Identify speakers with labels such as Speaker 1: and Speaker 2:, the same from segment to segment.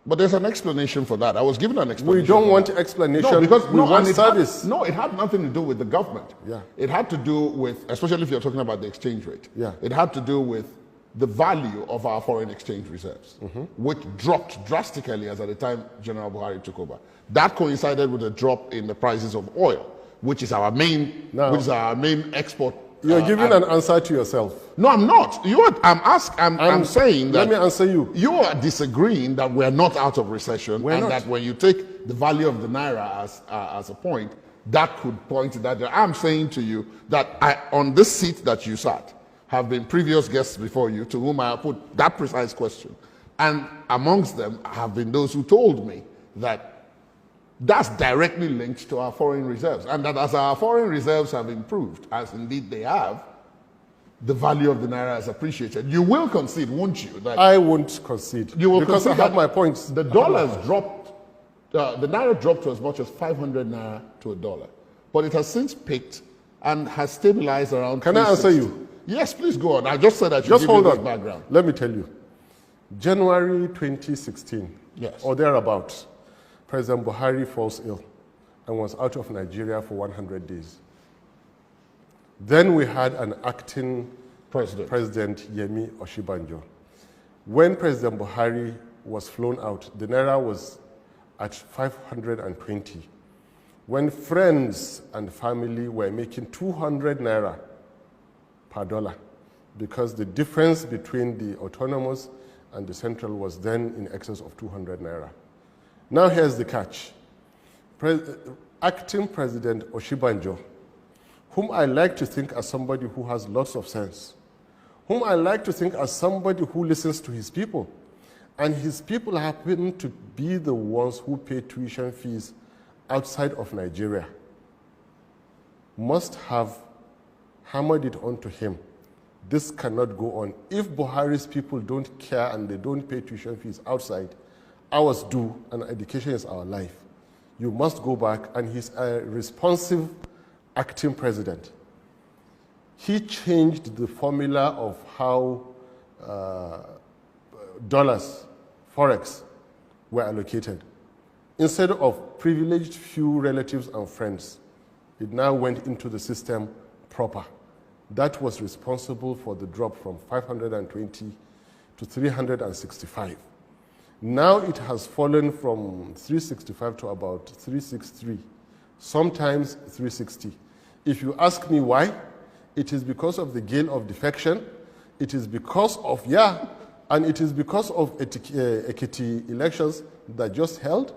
Speaker 1: But there's an explanation for that. I was given an explanation.
Speaker 2: We don't want explanation.
Speaker 1: No, because
Speaker 2: we want service.
Speaker 1: It had nothing to do with the government.
Speaker 2: Yeah.
Speaker 1: It had to do with, especially if you're talking about the exchange rate.
Speaker 2: Yeah.
Speaker 1: It had to do with the value of our foreign exchange reserves, which dropped drastically as at the time General Buhari took over. That coincided with a drop in the prices of oil, which is our main, export.
Speaker 2: You're giving an answer to yourself.
Speaker 1: No, I'm not. I'm saying that.
Speaker 2: Let me answer you.
Speaker 1: You are disagreeing that we're not out of recession, that when you take the value of the naira as a point, that could point to that. I'm saying to you that on this seat that you sat, have been previous guests before you to whom I put that precise question. And amongst them have been those who told me that that's directly linked to our foreign reserves. And that as our foreign reserves have improved, as indeed they have, the value of the naira has appreciated. You will concede, won't you? That
Speaker 2: I won't concede.
Speaker 1: You will
Speaker 2: because
Speaker 1: concede
Speaker 2: I have my points.
Speaker 1: The dollars dropped, the naira dropped to as much as 500 naira to a dollar. But it has since peaked and has stabilized around.
Speaker 2: Can I answer you?
Speaker 1: Yes, please go on. I just said that you
Speaker 2: just hold
Speaker 1: you
Speaker 2: on.
Speaker 1: Background.
Speaker 2: Let me tell you. January 2016, or thereabouts, President Buhari falls ill and was out of Nigeria for 100 days. Then we had an acting President Yemi Oshibanjo. When President Buhari was flown out, the naira was at 520. When friends and family were making 200 naira per dollar, because the difference between the autonomous and the central was then in excess of 200 naira. Now here's the catch. Acting President Oshibanjo, whom I like to think as somebody who has lots of sense, whom I like to think as somebody who listens to his people, and his people happen to be the ones who pay tuition fees outside of Nigeria, must have hammered it onto him. This cannot go on. If Buhari's people don't care and they don't pay tuition fees outside, ours do, and education is our life. You must go back, and he's a responsive acting president. He changed the formula of how dollars, forex, were allocated. Instead of privileged few relatives and friends, it now went into the system proper. That was responsible for the drop from 520 to 365. Now it has fallen from 365 to about 363, sometimes 360. If you ask me why, it is because of the gale of defection, it is because of, and it is because of Ekiti elections that just held,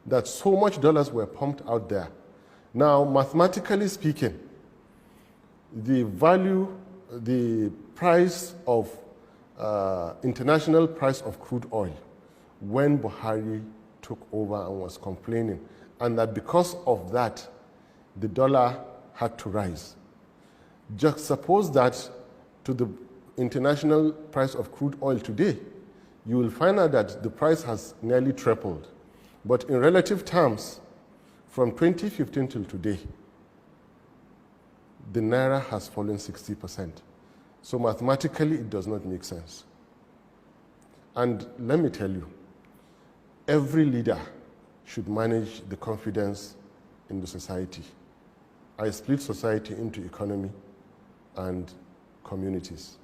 Speaker 2: that so much dollars were pumped out there. Now, mathematically speaking, the value, the price of, international price of crude oil, when Buhari took over and was complaining, and that because of that, the dollar had to rise. Just suppose that to the international price of crude oil today, you will find out that the price has nearly tripled. But in relative terms, from 2015 till today, the naira has fallen 60%. So mathematically, it does not make sense. And let me tell you, every leader should manage the confidence in the society. I split society into economy and communities.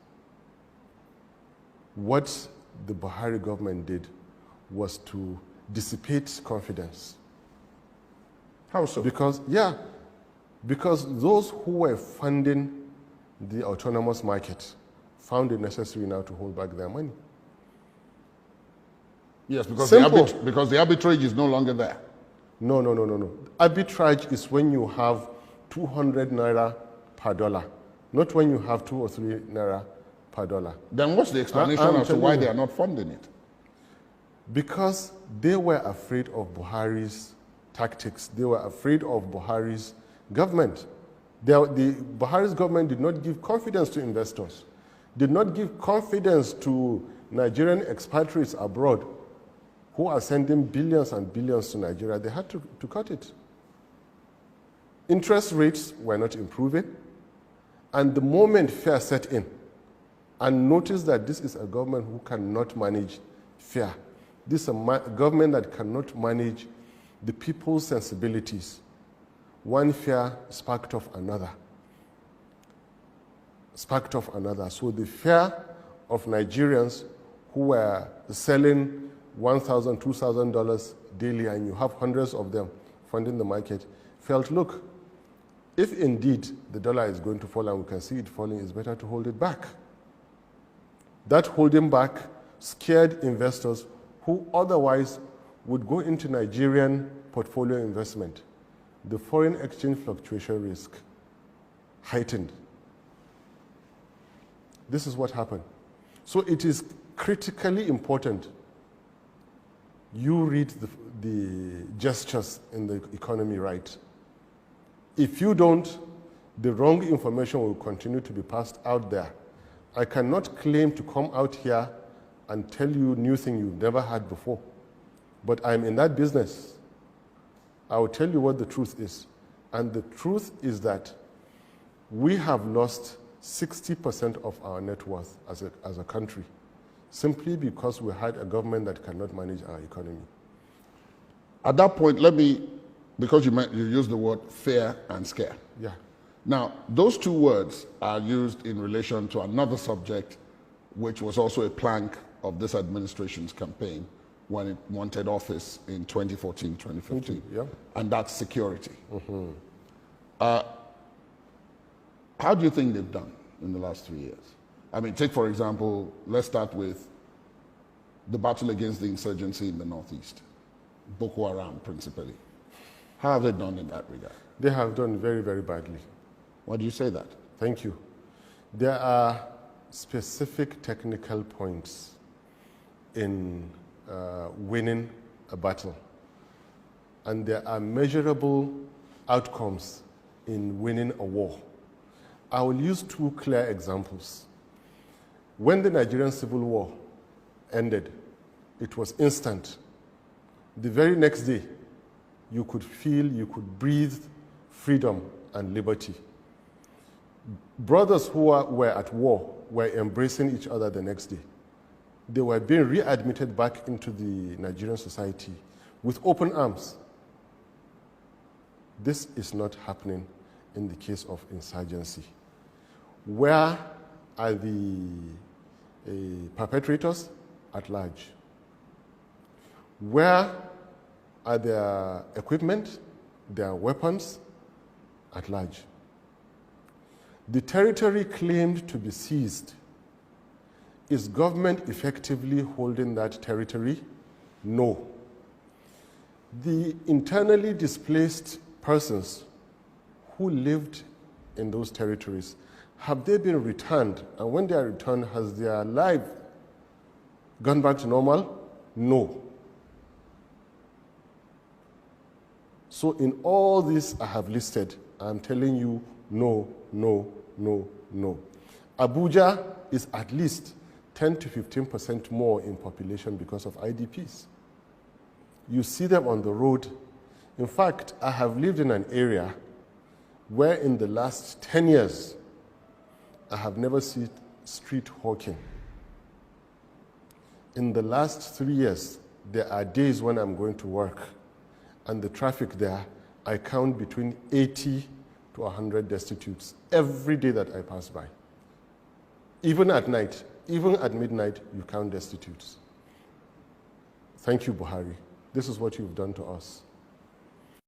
Speaker 2: What the Buhari government did was to dissipate confidence.
Speaker 1: How so?
Speaker 2: Because those who were funding the autonomous market found it necessary now to hold back their money.
Speaker 1: Yes, because the arbitrage is no longer there.
Speaker 2: No. Arbitrage is when you have 200 naira per dollar, not when you have 2 or 3 naira per dollar.
Speaker 1: Then what's the explanation as to why they are not funding it?
Speaker 2: Because they were afraid of Buhari's tactics. They were afraid of Buhari's government. Buhari's government did not give confidence to investors, did not give confidence to Nigerian expatriates abroad who are sending billions and billions to Nigeria. They had to cut it. Interest rates were not improving, and the moment fear set in, and notice that this is a government who cannot manage fear. This is a government that cannot manage the people's sensibilities. One fear sparked off another. So the fear of Nigerians who were selling $1,000, $2,000 daily, and you have hundreds of them funding the market, felt, look, if indeed the dollar is going to fall and we can see it falling, it's better to hold it back. That holding back scared investors who otherwise would go into Nigerian portfolio investment. The foreign exchange fluctuation risk heightened. This is what happened. So it is critically important you read the gestures in the economy right. If you don't, the wrong information will continue to be passed out there. I cannot claim to come out here and tell you new thing you've never heard before, but I'm in that business. I will tell you what the truth is. And the truth is that we have lost 60% of our net worth as a country, simply because we had a government that cannot manage our economy.
Speaker 1: At that point, let me, because you used the word fear and scare.
Speaker 2: Yeah.
Speaker 1: Now, those two words are used in relation to another subject, which was also a plank of this administration's campaign when it wanted office in 2014, 2015.
Speaker 2: Yeah.
Speaker 1: And that's security. How do you think they've done in the last 3 years? I mean, take, for example, let's start with the battle against the insurgency in the Northeast, Boko Haram principally. How have they done in that regard?
Speaker 2: They have done very, very badly.
Speaker 1: Why do you say that?
Speaker 2: Thank you. There are specific technical points in winning a battle, and there are measurable outcomes in winning a war. I will use two clear examples. When the Nigerian Civil War ended, it was instant. The very next day, you could feel, you could breathe freedom and liberty. Brothers who were at war were embracing each other the next day. They were being readmitted back into the Nigerian society with open arms. This is not happening in the case of insurgency. Where are the perpetrators? At large. Where are their equipment, their weapons? At large. The territory claimed to be seized. Is government effectively holding that territory? No. The internally displaced persons who lived in those territories, have they been returned? And when they are returned, has their life gone back to normal? No. So in all this I have listed, I'm telling you, no, no, no, no. Abuja is at least 10 to 15% more in population because of IDPs. You see them on the road. In fact, I have lived in an area where in the last 10 years, I have never seen street hawking. In the last 3 years, there are days when I'm going to work, and the traffic there, I count between 80 to 100 destitutes every day that I pass by. Even at night, even at midnight, you count destitutes. Thank you, Buhari. This is what you've done to us.